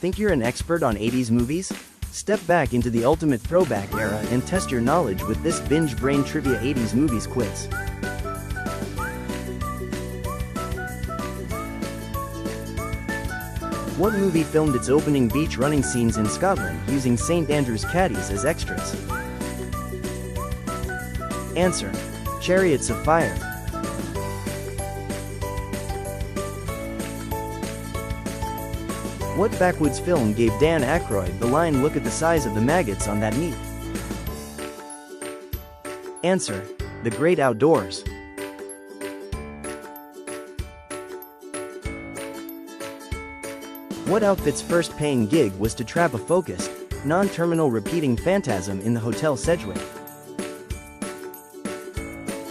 Think you're an expert on 80s movies? Step back into the ultimate throwback era and test your knowledge with this Binge Brain Trivia 80s movies quiz. What movie filmed its opening beach running scenes in Scotland using St. Andrew's caddies as extras? Answer: Chariots of Fire. What backwoods film gave Dan Aykroyd the line "Look at the size of the maggots on that meat"? Answer: The Great Outdoors. What outfit's first paying gig was to trap a focused, non-terminal repeating phantasm in the Hotel Sedgwick?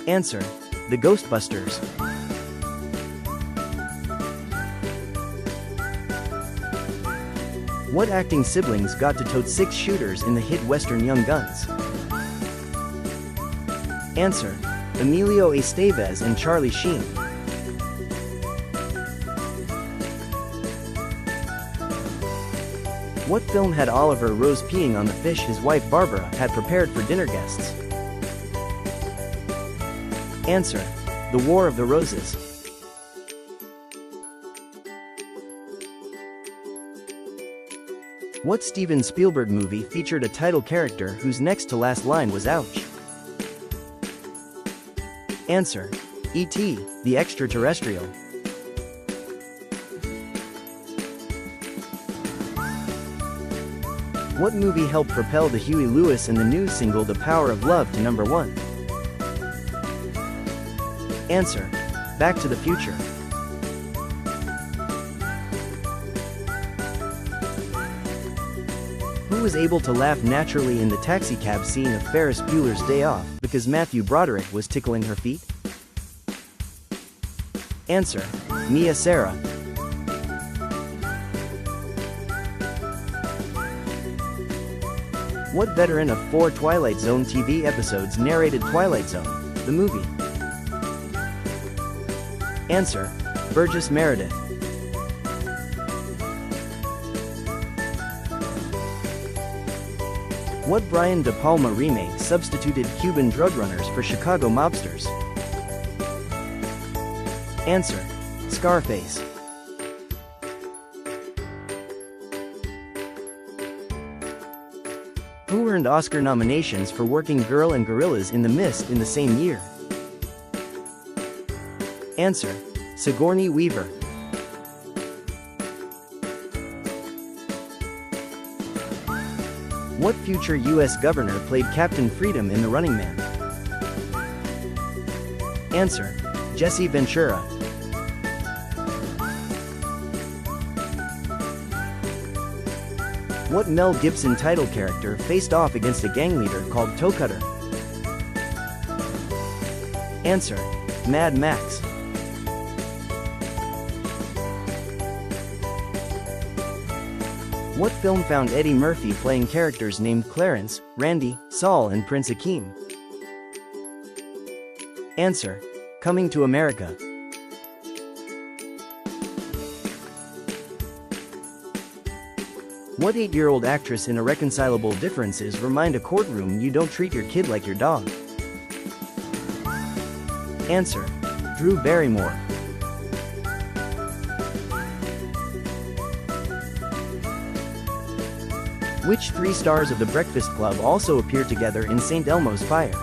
Answer: The Ghostbusters. What acting siblings got to tote 6 shooters in the hit western Young Guns? Answer: Emilio Estevez and Charlie Sheen. What film had Oliver Rose peeing on the fish his wife Barbara had prepared for dinner guests? Answer: The War of the Roses. What Steven Spielberg movie featured a title character whose next to last line was "ouch"? Answer: E.T., the Extraterrestrial. What movie helped propel the Huey Lewis and the News single "The Power of Love" to #1? Answer: Back to the Future. Who was able to laugh naturally in the taxicab scene of Ferris Bueller's Day Off because Matthew Broderick was tickling her feet? Answer: Mia Sara. What veteran of 4 Twilight Zone TV episodes narrated Twilight Zone, the movie? Answer: Burgess Meredith. What Brian De Palma remake substituted Cuban drug runners for Chicago mobsters? Answer: Scarface. Who earned Oscar nominations for Working Girl and Gorillas in the Mist in the same year? Answer: Sigourney Weaver. What future U.S. governor played Captain Freedom in The Running Man? Answer: Jesse Ventura. What Mel Gibson title character faced off against a gang leader called Toe Cutter? Answer: Mad Max. What film found Eddie Murphy playing characters named Clarence, Randy, Saul and Prince Akeem? Answer: Coming to America. What 8-year-old actress in Irreconcilable Differences remind a courtroom you don't treat your kid like your dog? Answer: Drew Barrymore. Which 3 stars of The Breakfast Club also appear together in St. Elmo's Fire?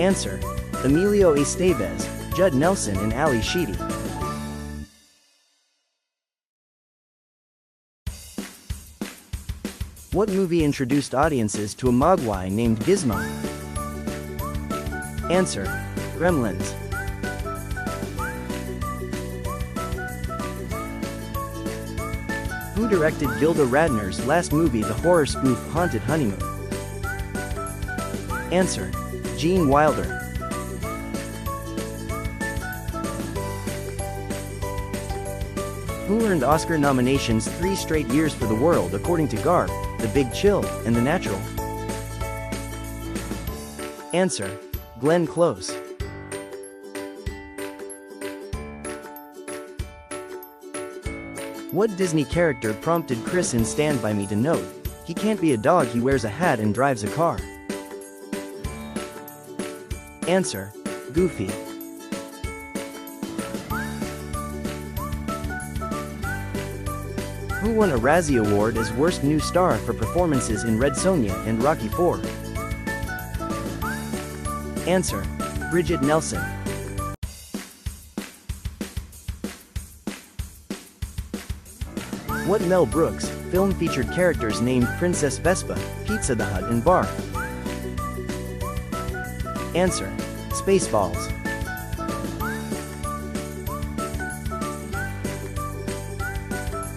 Answer: Emilio Estevez, Judd Nelson and Ali Sheedy. What movie introduced audiences to a mogwai named Gizmo? Answer: Gremlins. Who directed Gilda Radner's last movie, the horror spoof Haunted Honeymoon? Answer: Gene Wilder. Who earned Oscar nominations 3 straight years for The World According to Garp, The Big Chill, and The Natural? Answer: Glenn Close. What Disney character prompted Chris in Stand By Me to note, "He can't be a dog, he wears a hat and drives a car"? Answer: Goofy. Who won a Razzie Award as Worst New Star for performances in Red Sonja and Rocky IV? Answer: Bridget Nelson. What Mel Brooks film featured characters named Princess Vespa, Pizza the Hut and Barf? Answer: Spaceballs.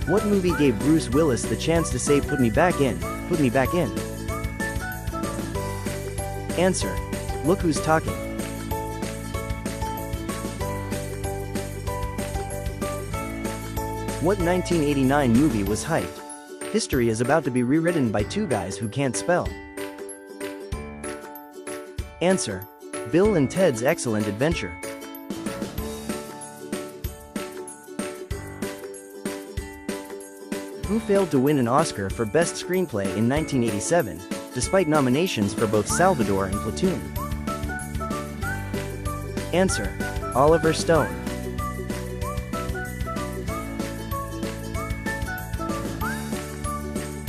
What movie gave Bruce Willis the chance to say "Put me back in, put me back in"? Answer: Look Who's Talking. What 1989 movie was hyped? History is about to be rewritten by two guys who can't spell. Answer: Bill and Ted's Excellent Adventure. Who failed to win an Oscar for Best Screenplay in 1987, despite nominations for both Salvador and Platoon? Answer: Oliver Stone.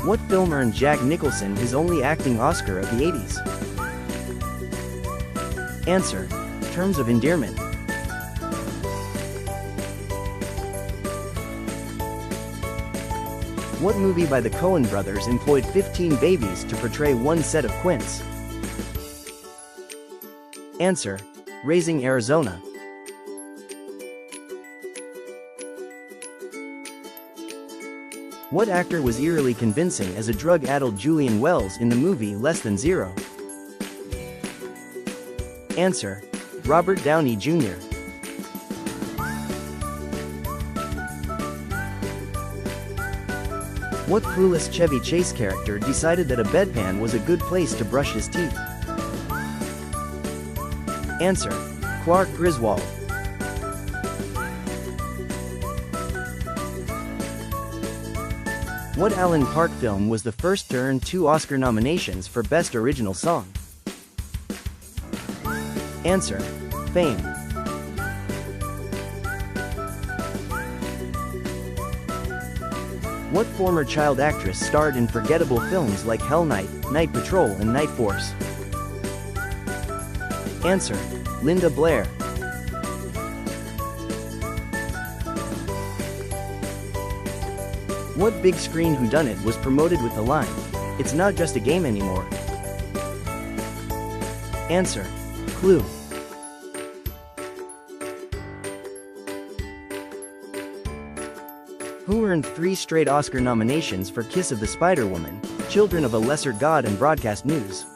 What film earned Jack Nicholson his only acting Oscar of the 80s? Answer: Terms of Endearment. What movie by the Coen brothers employed 15 babies to portray one set of quints? Answer: Raising Arizona. What actor was eerily convincing as a drug-addled Julian Wells in the movie Less Than Zero? Answer: Robert Downey Jr. What clueless Chevy Chase character decided that a bedpan was a good place to brush his teeth? Answer: Clark Griswold. What Alan Park film was the first to earn 2 Oscar nominations for Best Original Song? Answer: Fame. What former child actress starred in forgettable films like Hell Night, Night Patrol and Night Force? Answer: Linda Blair. What big screen whodunit was promoted with the line, "It's not just a game anymore"? Answer: Clue. Who earned 3 straight Oscar nominations for Kiss of the Spider Woman, Children of a Lesser God and Broadcast News?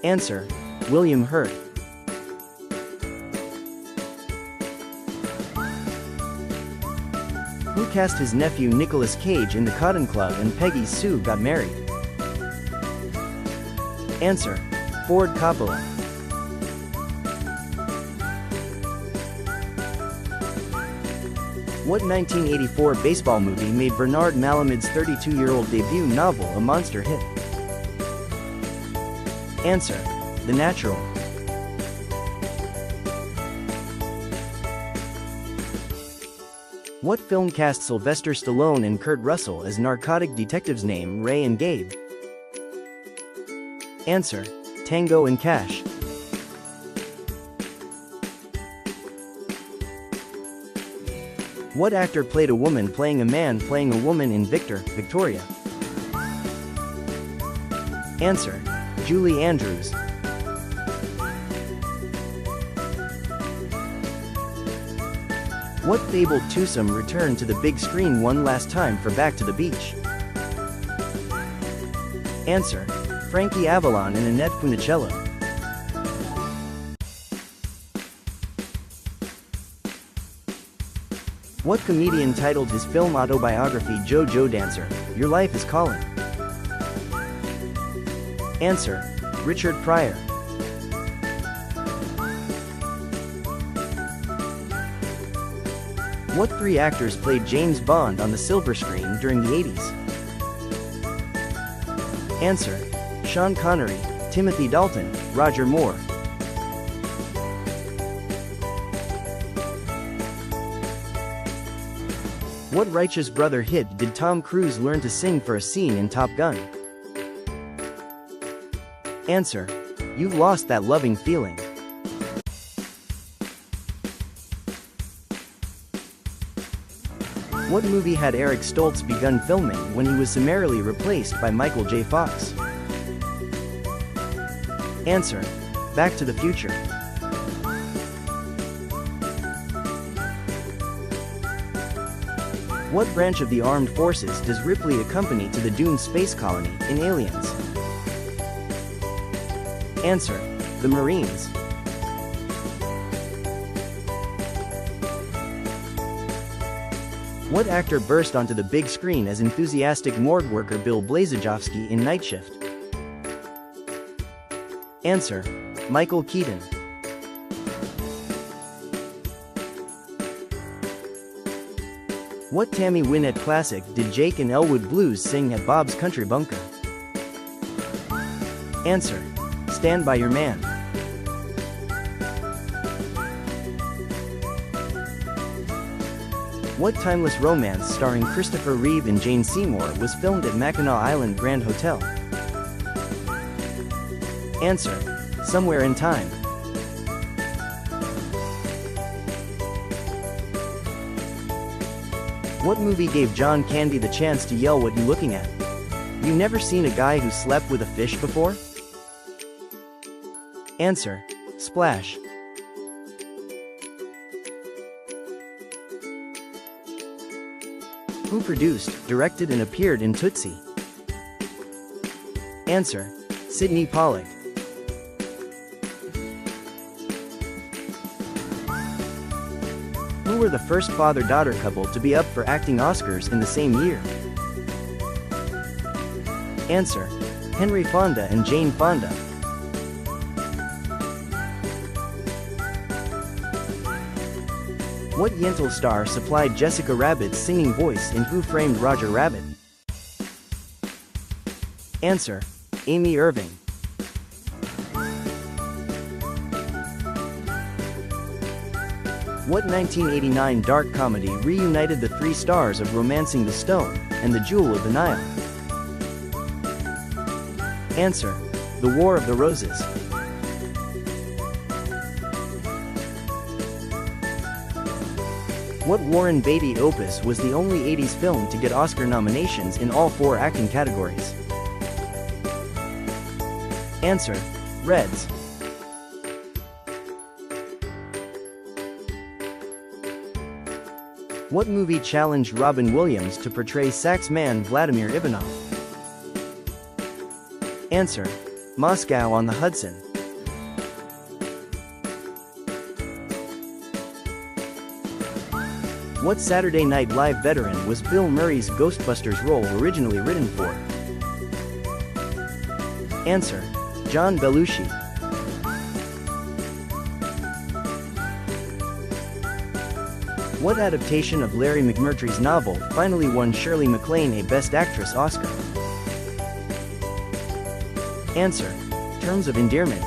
Answer: William Hurt. Who cast his nephew Nicolas Cage in The Cotton Club and Peggy Sue Got Married? Answer: Ford Coppola. What 1984 baseball movie made Bernard Malamud's 32-year-old debut novel a monster hit? Answer: The Natural. What film cast Sylvester Stallone and Kurt Russell as narcotic detectives named Ray and Gabe? Answer: Tango and Cash. What actor played a woman playing a man playing a woman in Victor, Victoria? Answer: Julie Andrews. What fabled twosome returned to the big screen one last time for Back to the Beach? Answer: Frankie Avalon and Annette Funicello. What comedian titled his film autobiography "JoJo Dancer, Your Life is Calling"? Answer: Richard Pryor. What three actors played James Bond on the silver screen during the 80s? Answer: Sean Connery, Timothy Dalton, Roger Moore. What righteous brother hit did Tom Cruise learn to sing for a scene in Top Gun? Answer: You've Lost That Loving Feeling. What movie had Eric Stoltz begun filming when he was summarily replaced by Michael J. Fox? Answer: Back to the Future. What branch of the armed forces does Ripley accompany to the Dune space colony in Aliens? Answer: The Marines. What actor burst onto the big screen as enthusiastic morgue worker Bill Blazejowski in Night Shift? Answer: Michael Keaton. What Tammy Wynette classic did Jake and Elwood Blues sing at Bob's Country Bunker? Answer: Stand By Your Man. What timeless romance starring Christopher Reeve and Jane Seymour was filmed at Mackinac Island Grand Hotel? Answer: Somewhere in Time. What movie gave John Candy the chance to yell "What you looking at? You never seen a guy who slept with a fish before?" Answer: Splash. Who produced, directed and appeared in Tootsie? Answer: Sidney Pollack. Who were the first father-daughter couple to be up for acting Oscars in the same year? Answer: Henry Fonda and Jane Fonda. What Yentl star supplied Jessica Rabbit's singing voice in Who Framed Roger Rabbit? Answer: Amy Irving. What 1989 dark comedy reunited the three stars of Romancing the Stone and The Jewel of the Nile? Answer: The War of the Roses. What Warren Beatty opus was the only 80s film to get Oscar nominations in all four acting categories? Answer: Reds. What movie challenged Robin Williams to portray saxman Vladimir Ivanov? Answer: Moscow on the Hudson. What Saturday Night Live veteran was Bill Murray's Ghostbusters role originally written for? Answer: John Belushi. What adaptation of Larry McMurtry's novel finally won Shirley MacLaine a Best Actress Oscar? Answer: Terms of Endearment.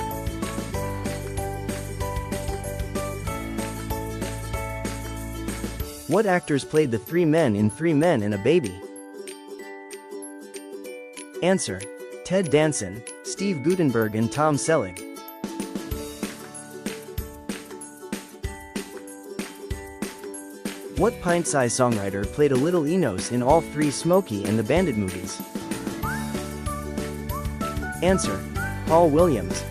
What actors played the three men in Three Men and a Baby? Answer: Ted Danson, Steve Guttenberg and Tom Selleck. What pint-sized songwriter played a Little Enos in all three Smokey and the Bandit movies? Answer: Paul Williams.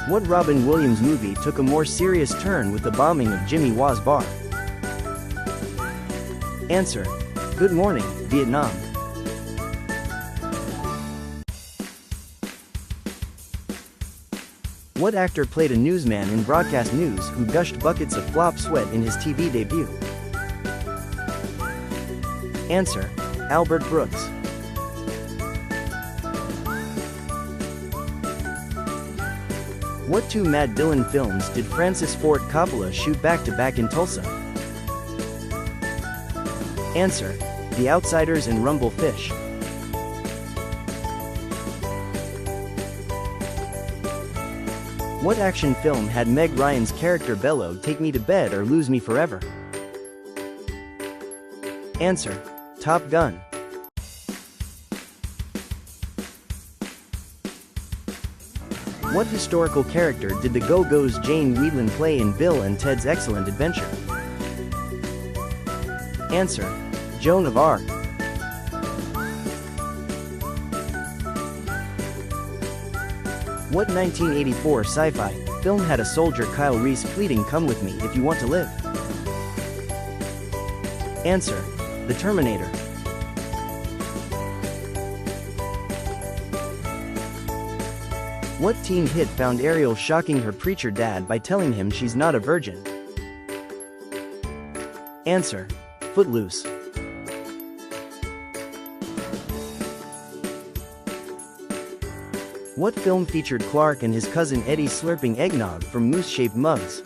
What Robin Williams movie took a more serious turn with the bombing of Jimmy Waugh's bar? Answer: Good Morning, Vietnam. What actor played a newsman in broadcast news who gushed buckets of flop sweat in his TV debut? Answer: Albert Brooks. What two Matt Dillon films did Francis Ford Coppola shoot back-to-back in Tulsa? Answer: The Outsiders and Rumble Fish. What action film had Meg Ryan's character Bello take me to bed or lose me forever? Answer: Top Gun. What historical character did the Go-Go's Jane Wiedlin play in Bill and Ted's Excellent Adventure? Answer: Joan of Arc. What 1984 sci-fi film had a soldier Kyle Reese pleading "Come with me if you want to live"? Answer: The Terminator. What teen hit found Ariel shocking her preacher dad by telling him she's not a virgin? Answer: Footloose. What film featured Clark and his cousin Eddie slurping eggnog from moose-shaped mugs?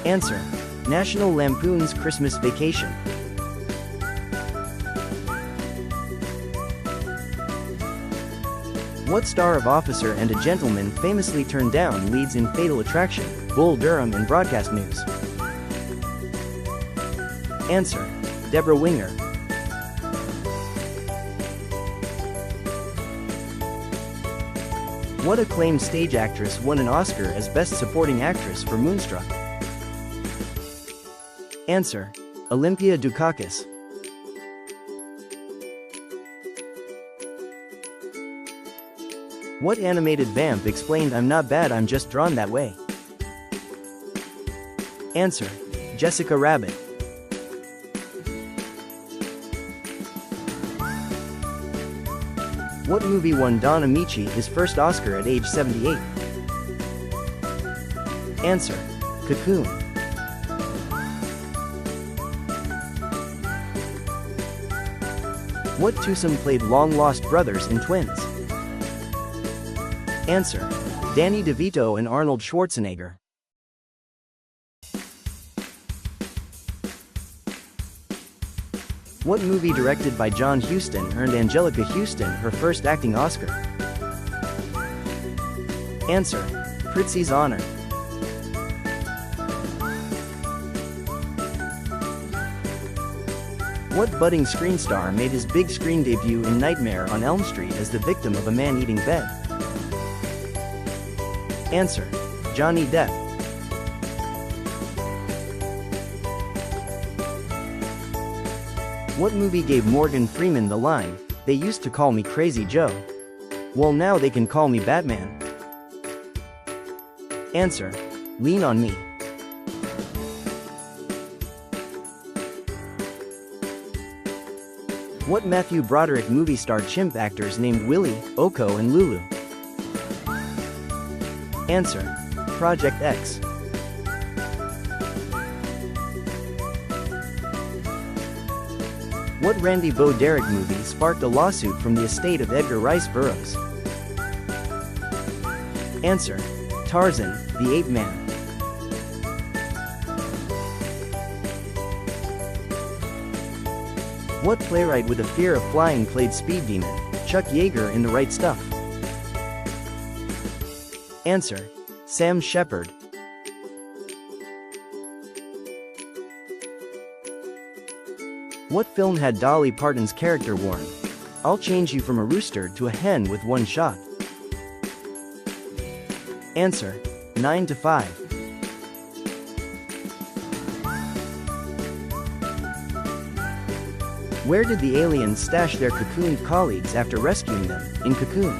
Answer: National Lampoon's Christmas Vacation. What star of Officer and a Gentleman famously turned down leads in Fatal Attraction, Bull Durham and Broadcast News? Answer: Deborah Winger. What acclaimed stage actress won an Oscar as Best Supporting Actress for Moonstruck? Answer: Olympia Dukakis. What animated vamp explained "I'm not bad, I'm just drawn that way"? Answer: Jessica Rabbit. What movie won Don Amici his first Oscar at age 78? Answer: Cocoon. What twosome played long-lost brothers in Twins? Answer: Danny DeVito and Arnold Schwarzenegger. What movie directed by John Huston earned Angelica Houston her first acting Oscar? Answer: Prizzi's Honor. What budding screen star made his big screen debut in Nightmare on Elm Street as the victim of a man-eating bed? Answer: Johnny Depp. What movie gave Morgan Freeman the line, "They used to call me Crazy Joe. Well, now they can call me Batman"? Answer: Lean on Me. What Matthew Broderick movie star chimp actors named Willie, Oko and Lulu? Answer: Project X. What Randy Bo Derek movie sparked a lawsuit from the estate of Edgar Rice Burroughs? Answer: Tarzan, the Ape Man. What playwright with a fear of flying played Speed Demon, Chuck Yeager in The Right Stuff? Answer: Sam Shepard. What film had Dolly Parton's character warn, "I'll change you from a rooster to a hen with one shot"? Answer: 9 to 5. Where did the aliens stash their cocooned colleagues after rescuing them? In Cocoon.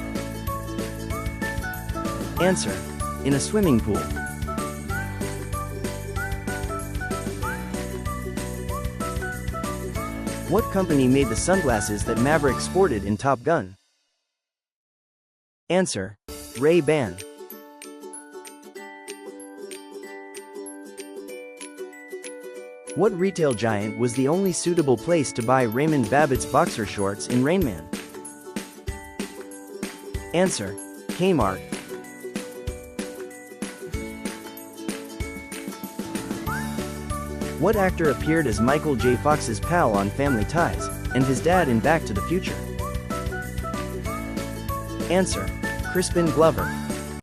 Answer: In a swimming pool. What company made the sunglasses that Maverick sported in Top Gun? Answer: Ray-Ban. What retail giant was the only suitable place to buy Raymond Babbitt's boxer shorts in Rain Man? Answer: Kmart. What actor appeared as Michael J. Fox's pal on Family Ties, and his dad in Back to the Future? Answer: Crispin Glover.